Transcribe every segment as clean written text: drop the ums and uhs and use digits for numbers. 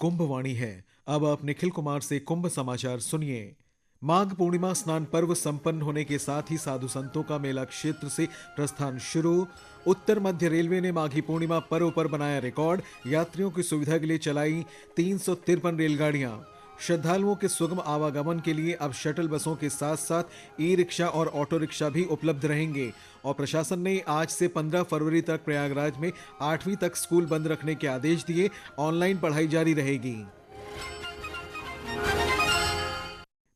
कुंभ वाणी है। अब आप निखिल कुमार से कुंभ समाचार सुनिए। माघ पूर्णिमा स्नान पर्व संपन्न होने के साथ ही साधु संतों का मेला क्षेत्र से प्रस्थान शुरू। उत्तर मध्य रेलवे ने माघी पूर्णिमा पर्व पर बनाया रिकॉर्ड। यात्रियों की सुविधा के लिए चलाई 353 रेलगाड़ियां। श्रद्धालुओं के सुगम आवागमन के लिए अब शटल बसों के साथ साथ ई रिक्शा और ऑटो रिक्शा भी उपलब्ध रहेंगे। और प्रशासन ने आज से 15 फरवरी तक प्रयागराज में 8वीं तक स्कूल बंद रखने के आदेश दिए। ऑनलाइन पढ़ाई जारी रहेगी।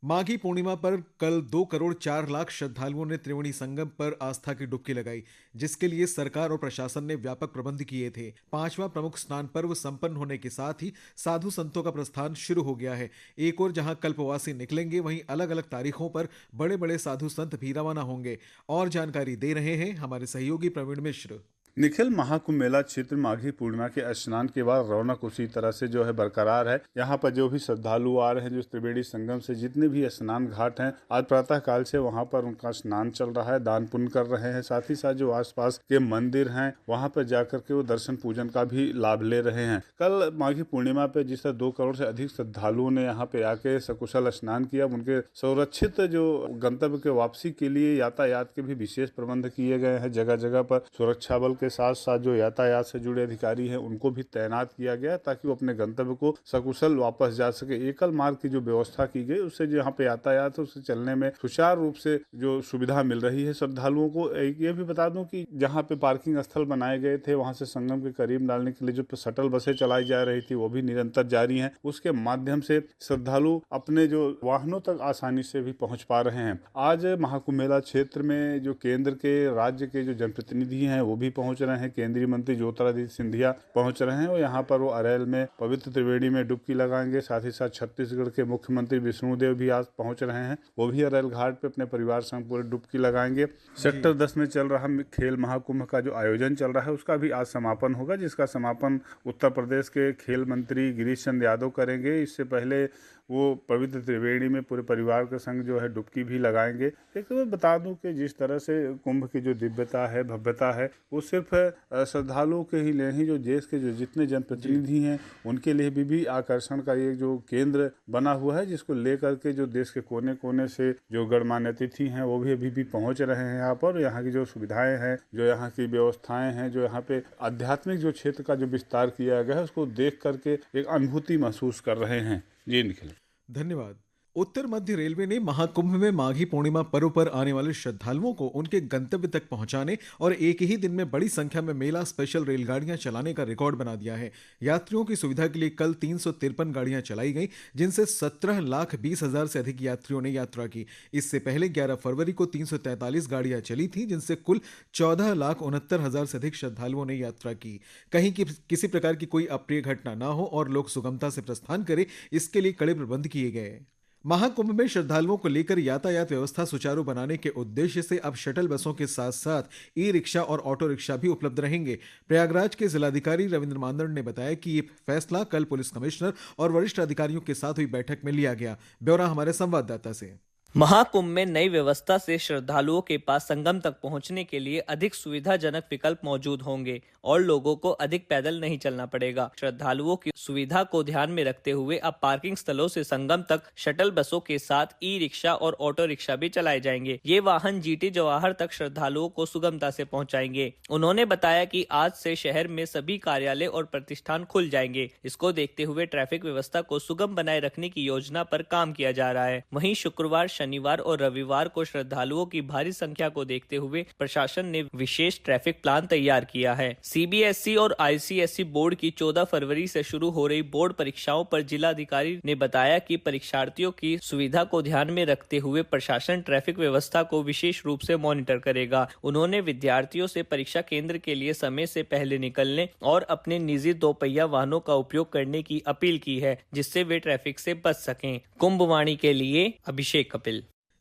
माघी पूर्णिमा पर कल 2 करोड़ 4 लाख श्रद्धालुओं ने त्रिवेणी संगम पर आस्था की डुबकी लगाई, जिसके लिए सरकार और प्रशासन ने व्यापक प्रबंध किए थे। 5वां प्रमुख स्नान पर्व संपन्न होने के साथ ही साधु संतों का प्रस्थान शुरू हो गया है। एक और जहां कल्पवासी निकलेंगे, वहीं अलग अलग तारीखों पर बड़े बड़े साधु संत भी रवाना होंगे। और जानकारी दे रहे हैं हमारे सहयोगी प्रवीण मिश्र। निखिल, महाकुंभ मेला क्षेत्र माघी पूर्णिमा के स्नान के बाद रौनक उसी तरह से जो है बरकरार है। यहाँ पर जो भी श्रद्धालु आ रहे हैं, जो त्रिवेणी संगम से जितने भी स्नान घाट हैं, आज प्रातः काल से वहाँ पर उनका स्नान चल रहा है, दान पुण्य कर रहे हैं। साथ ही साथ जो आसपास के मंदिर हैं, वहाँ पर जाकर के वो दर्शन पूजन का भी लाभ ले रहे हैं। कल माघी पूर्णिमा पे जिस तरह 2 करोड़ से अधिक श्रद्धालुओं ने यहाँ पे आके सकुशल स्नान किया, उनके सुरक्षित जो गंतव्य के वापसी के लिए यातायात के भी विशेष प्रबंध किए गए हैं। जगह जगह पर सुरक्षा बल के साथ साथ जो यातायात से जुड़े अधिकारी हैं, उनको भी तैनात किया गया ताकि वो अपने गंतव्य को सकुशल वापस जा सके। एकल मार्ग की जो व्यवस्था की गई, उससे जो यहाँ पे यातायात है उससे चलने में सुचारू रूप से जो सुविधा मिल रही है श्रद्धालुओं को। ये भी बता दूं कि जहाँ पे पार्किंग स्थल बनाए गए थे, वहां से संगम के करीब डालने के लिए जो शटल बसें चलाई जा रही थी, वो भी निरंतर जारी है। उसके माध्यम से श्रद्धालु अपने जो वाहनों तक आसानी से भी पहुंच पा रहे हैं। आज महाकुंभ मेला क्षेत्र में जो केंद्र के, राज्य के जो जनप्रतिनिधि हैं, वो भी पहुंच रहे हैं। केंद्रीय मंत्री ज्योतिरादित्य सिंधिया पहुंच रहे हैं और यहाँ पर वो अरैल में पवित्र त्रिवेणी में डुबकी लगाएंगे। साथ ही साथ छत्तीसगढ़ के मुख्यमंत्री विष्णुदेव भी आज पहुंच रहे हैं, वो भी अरैल घाट पे अपने परिवार संग पूरे डुबकी लगाएंगे। सेक्टर 10 में चल रहा खेल महाकुंभ का जो आयोजन चल रहा है, उसका भी आज समापन होगा, जिसका समापन उत्तर प्रदेश के खेल मंत्री गिरीश चंद्र यादव करेंगे। इससे पहले वो पवित्र त्रिवेणी में पूरे परिवार के संग जो है डुबकी भी लगाएंगे। एक तो मैं बता दूं कि जिस तरह से कुंभ की जो दिव्यता है, भव्यता है, वो सिर्फ श्रद्धालुओं के ही नहीं, जो देश के जो जितने जनप्रतिनिधि हैं, उनके लिए भी आकर्षण का एक जो केंद्र बना हुआ है, जिसको लेकर के जो देश के कोने कोने से जो गणमान्य अतिथि हैं, वो भी अभी भी पहुंच रहे हैं यहाँ पर। यहाँ की जो सुविधाएं हैं, जो यहाँ की व्यवस्थाएं हैं, जो यहाँ पे आध्यात्मिक जो क्षेत्र का जो विस्तार किया गया है, उसको देख करके एक अनुभूति महसूस कर रहे हैं। जी निखिल, धन्यवाद। उत्तर मध्य रेलवे ने महाकुंभ में माघी पूर्णिमा पर्व पर आने वाले श्रद्धालुओं को उनके गंतव्य तक पहुंचाने और एक ही दिन में बड़ी संख्या में मेला स्पेशल रेलगाड़ियां चलाने का रिकॉर्ड बना दिया है। यात्रियों की सुविधा के लिए कल 353 गाड़ियां चलाई गई, जिनसे 17,20,000 से अधिक यात्रियों ने यात्रा की। इससे पहले 11 फरवरी को 343 गाड़ियां चली थी, जिनसे कुल 14,69,000 से अधिक श्रद्धालुओं ने यात्रा की। कहीं की किसी प्रकार की कोई अप्रिय घटना ना हो और लोग सुगमता से प्रस्थान करें, इसके लिए कड़े प्रबंध किए गए। महाकुंभ में श्रद्धालुओं को लेकर यातायात व्यवस्था सुचारू बनाने के उद्देश्य से अब शटल बसों के साथ साथ ई रिक्शा और ऑटो रिक्शा भी उपलब्ध रहेंगे। प्रयागराज के जिलाधिकारी रविंद्र मांदड़ ने बताया कि ये फैसला कल पुलिस कमिश्नर और वरिष्ठ अधिकारियों के साथ हुई बैठक में लिया गया। ब्यौरा हमारे संवाददाता से। महाकुंभ में नई व्यवस्था से श्रद्धालुओं के पास संगम तक पहुंचने के लिए अधिक सुविधाजनक विकल्प मौजूद होंगे और लोगों को अधिक पैदल नहीं चलना पड़ेगा। श्रद्धालुओं की सुविधा को ध्यान में रखते हुए अब पार्किंग स्थलों से संगम तक शटल बसों के साथ ई रिक्शा और ऑटो रिक्शा भी चलाए जाएंगे। ये वाहन जीटी जवाहर तक श्रद्धालुओं को सुगमता से पहुंचाएंगे। उन्होंने बताया कि आज से शहर में सभी कार्यालय और प्रतिष्ठान खुल जाएंगे। इसको देखते हुए ट्रैफिक व्यवस्था को सुगम बनाए रखने की योजना पर काम किया जा रहा है। वहीं शुक्रवार, शनिवार और रविवार को श्रद्धालुओं की भारी संख्या को देखते हुए प्रशासन ने विशेष ट्रैफिक प्लान तैयार किया है। सीबीएसई और आईसीएसई बोर्ड की 14 फरवरी से शुरू हो रही बोर्ड परीक्षाओं पर जिलाधिकारी ने बताया कि परीक्षार्थियों की सुविधा को ध्यान में रखते हुए प्रशासन ट्रैफिक व्यवस्था को विशेष रूप से मॉनिटर करेगा। उन्होंने विद्यार्थियों से परीक्षा केंद्र के लिए समय से पहले निकलने और अपने निजी 2 पहिया वाहनों का उपयोग करने की अपील की है, जिससे वे ट्रैफिक से बच सकें। कुंभवाणी के लिए अभिषेक कपिल।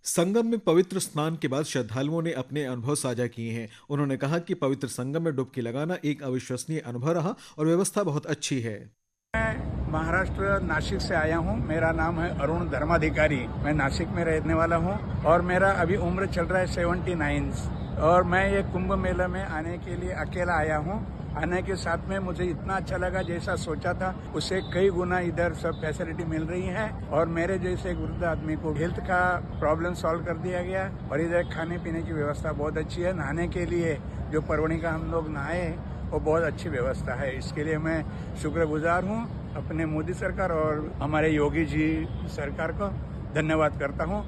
संगम में पवित्र स्नान के बाद श्रद्धालुओं ने अपने अनुभव साझा किए हैं। उन्होंने कहा कि पवित्र संगम में डुबकी लगाना एक अविश्वसनीय अनुभव रहा और व्यवस्था बहुत अच्छी है। मैं महाराष्ट्र नासिक से आया हूँ। मेरा नाम है अरुण धर्माधिकारी। मैं नासिक में रहने वाला हूँ और मेरा अभी उम्र चल रहा है 79 और मैं ये कुंभ मेला में आने के लिए अकेला आया हूँ। आने के साथ में मुझे इतना अच्छा लगा, जैसा सोचा था उससे कई गुना इधर सब फैसिलिटी मिल रही है और मेरे जैसे वृद्ध आदमी को हेल्थ का प्रॉब्लम सॉल्व कर दिया गया और इधर खाने पीने की व्यवस्था बहुत अच्छी है। नहाने के लिए जो परवणी का हम लोग नहाए वो बहुत अच्छी व्यवस्था है। इसके लिए मैं शुक्रगुजार हूँ अपने मोदी सरकार और हमारे योगी जी सरकार को धन्यवाद करता हूँ।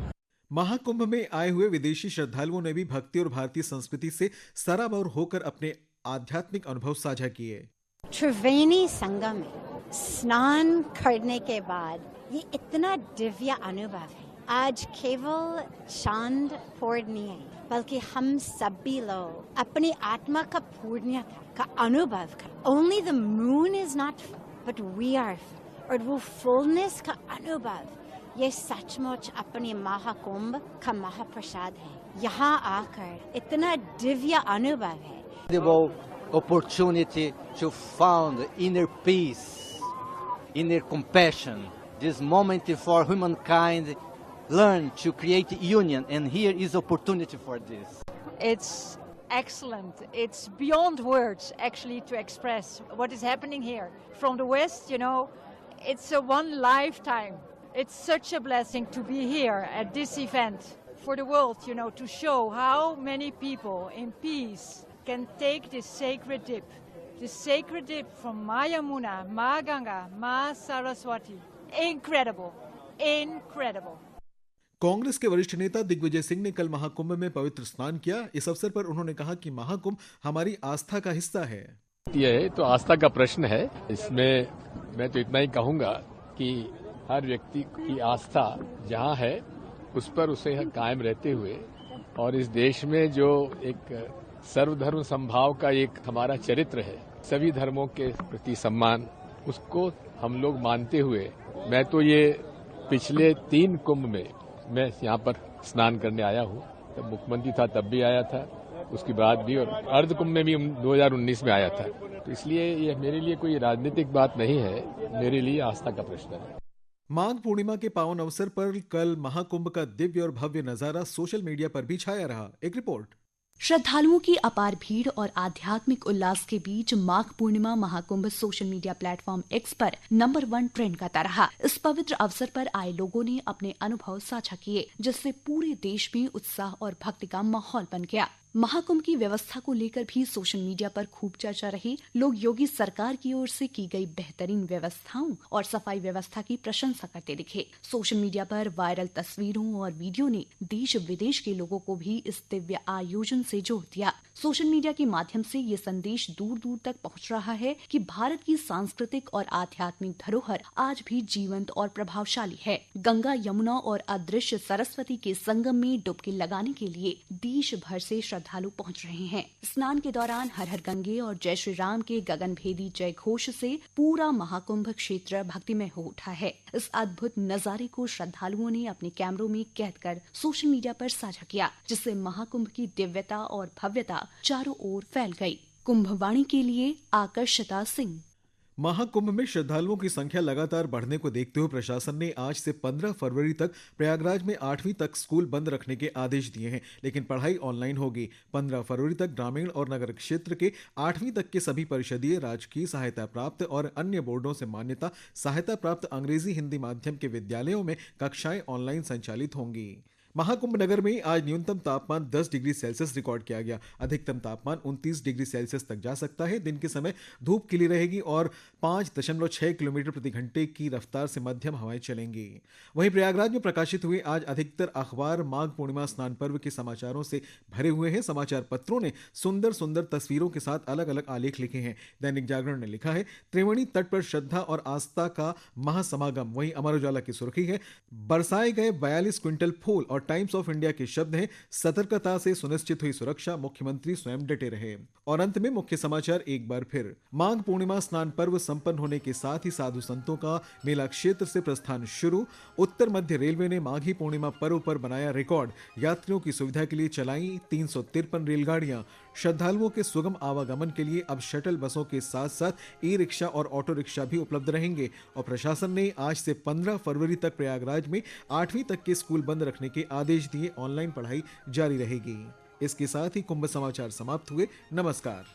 महाकुंभ में आए हुए विदेशी श्रद्धालुओं ने भी भक्ति और भारतीय संस्कृति से सराबोर होकर अपने आध्यात्मिक अनुभव साझा किए। त्रिवेणी संगम में स्नान करने के बाद ये इतना दिव्य अनुभव है। आज केवल चांद पूर्णिमा है, बल्कि हम सभी लोग अपनी आत्मा का पूर्णता का अनुभव कर। Only the moon is not full, but we are full। और वो फुलनेस का अनुभव ये सचमुच अपने महाकुंभ का महाप्रसाद है। यहाँ आकर इतना दिव्य अनुभव है। Opportunity to found inner peace, inner compassion. This moment for humankind learn to create union, and here is opportunity for this. It's excellent. It's beyond words actually to express what is happening here. From the West, it's a one lifetime. It's such a blessing to be here at this event for the world, to show how many people in peace can take this sacred dip from Ma Yamuna, Ma Ganga, Ma Saraswati. Incredible, incredible. Congress के वरिष्ठ नेता दिग्विजय सिंह ने कल महाकुंभ में पवित्र स्नान किया। इस अवसर पर उन्होंने कहा कि महाकुंभ हमारी आस्था का हिस्सा है। यह तो आस्था का प्रश्न है। इसमें मैं तो इतना ही कहूंगा कि हर व्यक्ति की आस्था जहां है उस पर उसे कायम रहते हुए और इस देश में जो एक सर्वधर्म समभाव का एक हमारा चरित्र है, सभी धर्मों के प्रति सम्मान, उसको हम लोग मानते हुए मैं तो ये पिछले 3 कुंभ में मैं यहाँ पर स्नान करने आया हूँ। तब मुख्यमंत्री था तब भी आया था, उसके बाद भी, और अर्ध कुंभ में भी 2019 में आया था। तो इसलिए ये मेरे लिए कोई राजनीतिक बात नहीं है, मेरे लिए आस्था का प्रश्न है। माघ पूर्णिमा के पावन अवसर पर कल महाकुंभ का दिव्य और भव्य नजारा सोशल मीडिया पर भी छाया रहा। एक रिपोर्ट। श्रद्धालुओं की अपार भीड़ और आध्यात्मिक उल्लास के बीच Magh Purnima Mahakumbh social media platform X पर नंबर 1 ट्रेंड करता रहा। इस पवित्र अवसर पर आए लोगों ने अपने अनुभव साझा किए, जिससे पूरे देश में उत्साह और भक्ति का माहौल बन गया। महाकुंभ की व्यवस्था को लेकर भी सोशल मीडिया पर खूब चर्चा रही। लोग योगी सरकार की ओर से की गई बेहतरीन व्यवस्थाओं और सफाई व्यवस्था की प्रशंसा करते दिखे। सोशल मीडिया पर वायरल तस्वीरों और वीडियो ने देश विदेश के लोगों को भी इस दिव्य आयोजन से जोड़ दिया। सोशल मीडिया के माध्यम से ये संदेश दूर दूर तक पहुंच रहा है कि भारत की सांस्कृतिक और आध्यात्मिक धरोहर आज भी जीवंत और प्रभावशाली है। गंगा, यमुना और अदृश्य सरस्वती के संगम में डुबकी लगाने के लिए देश भर से श्रद्धालु पहुंच रहे हैं। स्नान के दौरान हर हर गंगे और जय श्री राम के गगनभेदी जय घोष से पूरा महाकुंभ क्षेत्र भक्तिमय हो उठा है। इस अद्भुत नजारे को श्रद्धालुओं ने अपने कैमरों में कैद कर सोशल मीडिया पर साझा किया, जिससे महाकुंभ की दिव्यता और भव्यता चारों ओर फैल गई। कुंभवाणी के लिए आकर्षिता सिंह। महाकुंभ में श्रद्धालुओं की संख्या लगातार बढ़ने को देखते हुए प्रशासन ने आज से 15 फरवरी तक प्रयागराज में 8वीं तक स्कूल बंद रखने के आदेश दिए हैं, लेकिन पढ़ाई ऑनलाइन होगी। 15 फरवरी तक ग्रामीण और नगर क्षेत्र के 8वीं तक के सभी परिषदीय, राजकीय सहायता प्राप्त और अन्य बोर्डों से मान्यता सहायता प्राप्त अंग्रेजी हिंदी माध्यम के विद्यालयों में कक्षाएं ऑनलाइन संचालित होंगी। महाकुंभ नगर में आज न्यूनतम तापमान 10 डिग्री सेल्सियस रिकॉर्ड किया गया। अधिकतम तापमान 29 डिग्री सेल्सियस तक जा सकता है। दिन के समय धूप खिली रहेगी और 5.6 किलोमीटर प्रति घंटे की रफ्तार से मध्यम हवाएं चलेंगी। वहीं प्रयागराज में प्रकाशित हुए आज अधिकतर अखबार माघ पूर्णिमा स्नान पर्व के समाचारों से भरे हुए हैं। समाचार पत्रों ने सुंदर सुंदर तस्वीरों के साथ अलग अलग आलेख लिखे हैं। दैनिक जागरण ने लिखा है, त्रिवेणी तट पर श्रद्धा और आस्था का महासमागम। वहीं अमर उजाला की सुर्खी है, बरसाए गए 42 क्विंटल फूल। और टाइम्स ऑफ इंडिया के शब्द हैं, सतर्कता से सुनिश्चित हुई सुरक्षा, मुख्यमंत्री स्वयं डटे रहे। और अंत में मुख्य समाचार एक बार फिर। माघ पूर्णिमा स्नान पर्व संपन्न होने के साथ ही साधु संतों का मेला क्षेत्र से प्रस्थान शुरू। उत्तर मध्य रेलवे ने माघी पूर्णिमा पर्व पर बनाया रिकॉर्ड। यात्रियों की सुविधा के लिए चलाई 353 रेलगाड़ियां। श्रद्धालुओं के सुगम आवागमन के लिए अब शटल बसों के साथ साथ ई रिक्शा और ऑटो रिक्शा भी उपलब्ध रहेंगे। और प्रशासन ने आज से 15 फरवरी तक प्रयागराज में 8वीं तक के स्कूल बंद रखने के आदेश दिए। ऑनलाइन पढ़ाई जारी रहेगी। इसके साथ ही कुंभ समाचार समाप्त हुए। नमस्कार।